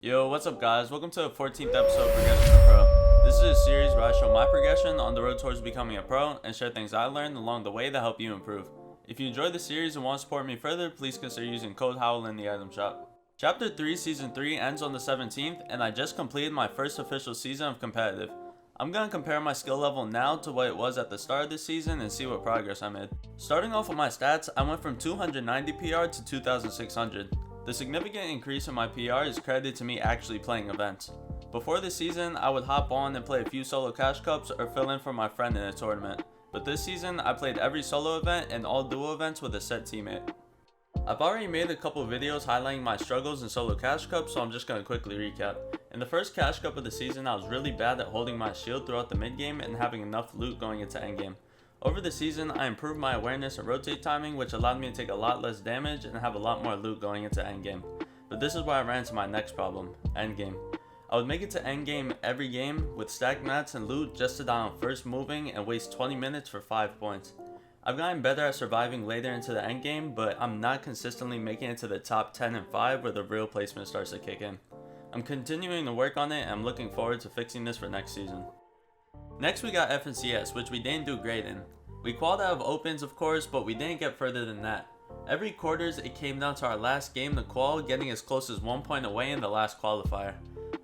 Yo, what's up guys? Welcome to the 14th episode of Progression to Pro. This is a series where I show my progression on the road towards becoming a pro and share things I learned along the way that help you improve. If you enjoyed the series and want to support me further, please consider using code Howl in the item shop. Chapter 3 Season 3 ends on the 17th and I just completed my first official season of competitive. I'm going to compare my skill level now to what it was at the start of the season and see what progress I made. Starting off with my stats, I went from 290 PR to 2600. The significant increase in my PR is credited to me actually playing events. Before the season, I would hop on and play a few solo cash cups or fill in for my friend in a tournament. But this season, I played every solo event and all duo events with a set teammate. I've already made a couple videos highlighting my struggles in solo cash cups, so I'm just going to quickly recap. In the first cash cup of the season, I was really bad at holding my shield throughout the mid game and having enough loot going into endgame. Over the season, I improved my awareness and rotate timing, which allowed me to take a lot less damage and have a lot more loot going into endgame. But this is where I ran into my next problem, endgame. I would make it to endgame every game with stacked mats and loot just to die on first moving and waste 20 minutes for 5 points. I've gotten better at surviving later into the endgame, but I'm not consistently making it to the top 10 and 5 where the real placement starts to kick in. I'm continuing to work on it and I'm looking forward to fixing this for next season. Next we got FNCS, which we didn't do great in. We qualified out of opens of course, but we didn't get further than that. Every quarters it came down to our last game to qual, getting as close as 1 point away in the last qualifier.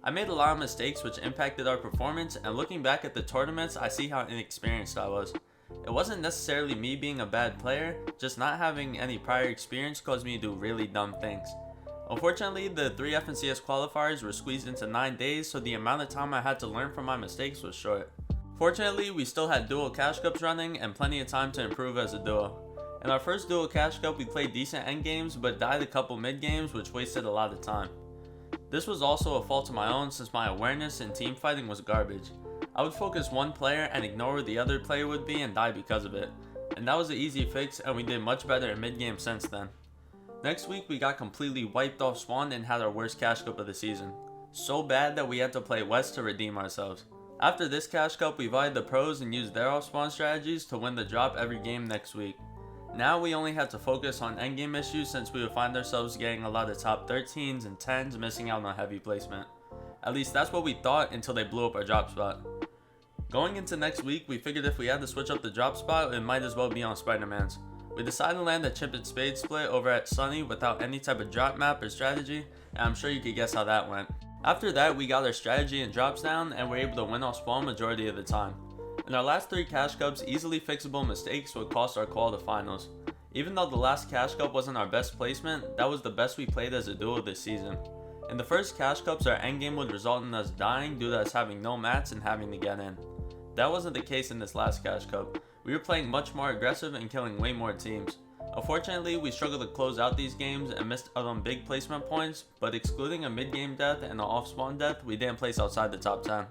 I made a lot of mistakes which impacted our performance, and looking back at the tournaments I see how inexperienced I was. It wasn't necessarily me being a bad player, just not having any prior experience caused me to do really dumb things. Unfortunately, the 3 FNCS qualifiers were squeezed into 9 days, so the amount of time I had to learn from my mistakes was short. Fortunately, we still had duo cash cups running and plenty of time to improve as a duo. In our first duo cash cup, we played decent end games but died a couple mid games, which wasted a lot of time. This was also a fault of my own since my awareness in team fighting was garbage. I would focus one player and ignore where the other player would be and die because of it. And that was an easy fix, and we did much better in mid game since then. Next week we got completely wiped off spawn and had our worst cash cup of the season. So bad that we had to play west to redeem ourselves. After this cash cup, we vied the pros and used their off spawn strategies to win the drop every game next week. Now we only had to focus on endgame issues since we would find ourselves getting a lot of top 13s and 10s missing out on heavy placement. At least that's what we thought until they blew up our drop spot. Going into next week, we figured if we had to switch up the drop spot, it might as well be on Spider-Man's. We decided to land a chip and spade split over at Sunny without any type of drop map or strategy, and I'm sure you could guess how that went. After that, we got our strategy and drops down and were able to win off spawn majority of the time. In our last 3 cash cups, easily fixable mistakes would cost our qual to finals. Even though the last cash cup wasn't our best placement, that was the best we played as a duo this season. In the first cash cups, our endgame would result in us dying due to us having no mats and having to get in. That wasn't the case in this last cash cup. We were playing much more aggressive and killing way more teams. Unfortunately, we struggled to close out these games and missed out on big placement points, but excluding a mid-game death and an off-spawn death, we didn't place outside the top 10.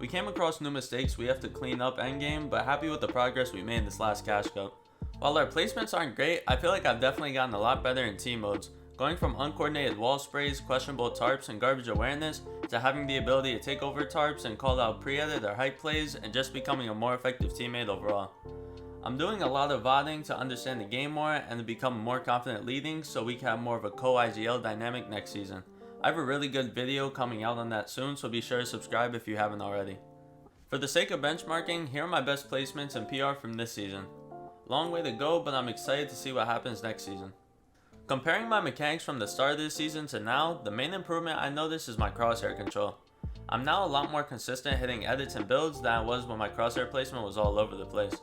We came across new mistakes we have to clean up endgame, but happy with the progress we made in this last cash cup. While our placements aren't great, I feel like I've definitely gotten a lot better in team modes, going from uncoordinated wall sprays, questionable tarps, and garbage awareness, to having the ability to take over tarps and call out pre-edit or hype plays, and just becoming a more effective teammate overall. I'm doing a lot of VODing to understand the game more and to become more confident leading so we can have more of a co-IGL dynamic next season. I have a really good video coming out on that soon, so be sure to subscribe if you haven't already. For the sake of benchmarking, here are my best placements and PR from this season. Long way to go, but I'm excited to see what happens next season. Comparing my mechanics from the start of this season to now, the main improvement I noticed is my crosshair control. I'm now a lot more consistent hitting edits and builds than I was when my crosshair placement was all over the place.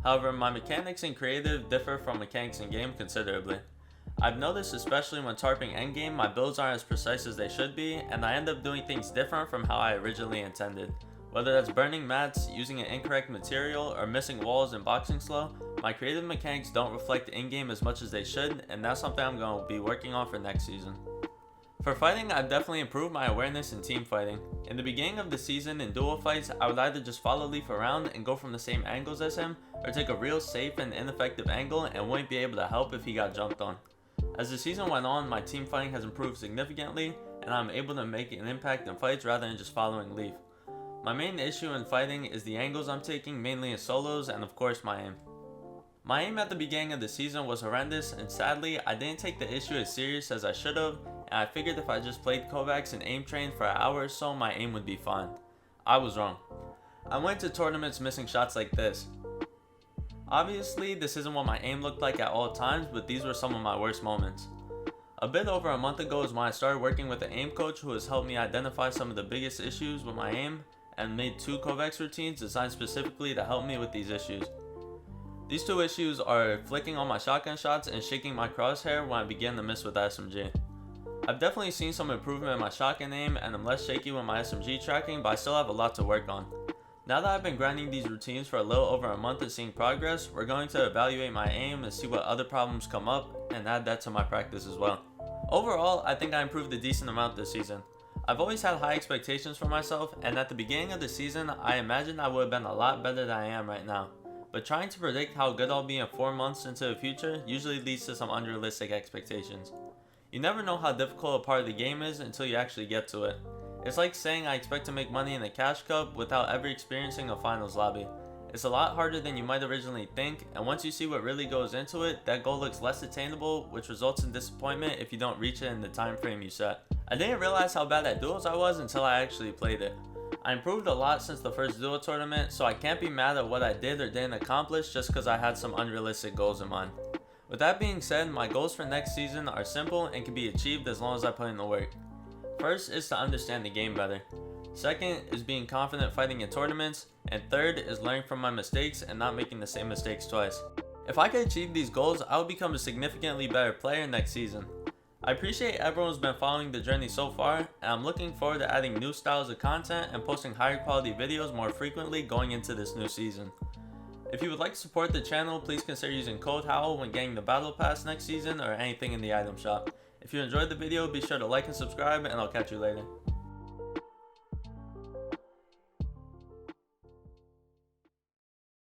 However, my mechanics in creative differ from mechanics in game considerably. I've noticed especially when tarping endgame, my builds aren't as precise as they should be, and I end up doing things different from how I originally intended. Whether that's burning mats, using an incorrect material, or missing walls and boxing slow, my creative mechanics don't reflect in-game as much as they should, and that's something I'm going to be working on for next season. For fighting, I've definitely improved my awareness in team fighting. In the beginning of the season in duo fights, I would either just follow Leaf around and go from the same angles as him, or take a real safe and ineffective angle and wouldn't be able to help if he got jumped on. As the season went on, my team fighting has improved significantly, and I'm able to make an impact in fights rather than just following Leaf. My main issue in fighting is the angles I'm taking, mainly in solos, and of course my aim. My aim at the beginning of the season was horrendous, and sadly, I didn't take the issue as serious as I should have, and I figured if I just played Kovacs and aim trained for an hour or so, my aim would be fine. I was wrong. I went to tournaments missing shots like this. Obviously, this isn't what my aim looked like at all times, but these were some of my worst moments. A bit over a month ago is when I started working with an aim coach who has helped me identify some of the biggest issues with my aim and made 2 Kovacs routines designed specifically to help me with these issues. These 2 issues are flicking on my shotgun shots and shaking my crosshair when I begin to miss with the SMG. I've definitely seen some improvement in my shotgun aim and I'm less shaky with my SMG tracking, but I still have a lot to work on. Now that I've been grinding these routines for a little over a month and seeing progress, we're going to evaluate my aim and see what other problems come up and add that to my practice as well. Overall, I think I improved a decent amount this season. I've always had high expectations for myself, and at the beginning of the season, I imagined I would have been a lot better than I am right now. But trying to predict how good I'll be in 4 months into the future usually leads to some unrealistic expectations. You never know how difficult a part of the game is until you actually get to it. It's like saying I expect to make money in a cash cup without ever experiencing a finals lobby. It's a lot harder than you might originally think, and once you see what really goes into it, that goal looks less attainable, which results in disappointment if you don't reach it in the time frame you set. I didn't realize how bad at duels I was until I actually played it. I improved a lot since the first duel tournament, so I can't be mad at what I did or didn't accomplish just because I had some unrealistic goals in mind. With that being said, my goals for next season are simple and can be achieved as long as I put in the work. First is to understand the game better. Second is being confident fighting in tournaments, and third is learning from my mistakes and not making the same mistakes twice. If I could achieve these goals, I would become a significantly better player next season. I appreciate everyone who's been following the journey so far, and I'm looking forward to adding new styles of content and posting higher quality videos more frequently going into this new season. If you would like to support the channel, please consider using code Howl when getting the battle pass next season or anything in the item shop. If you enjoyed the video, be sure to like and subscribe, and I'll catch you later.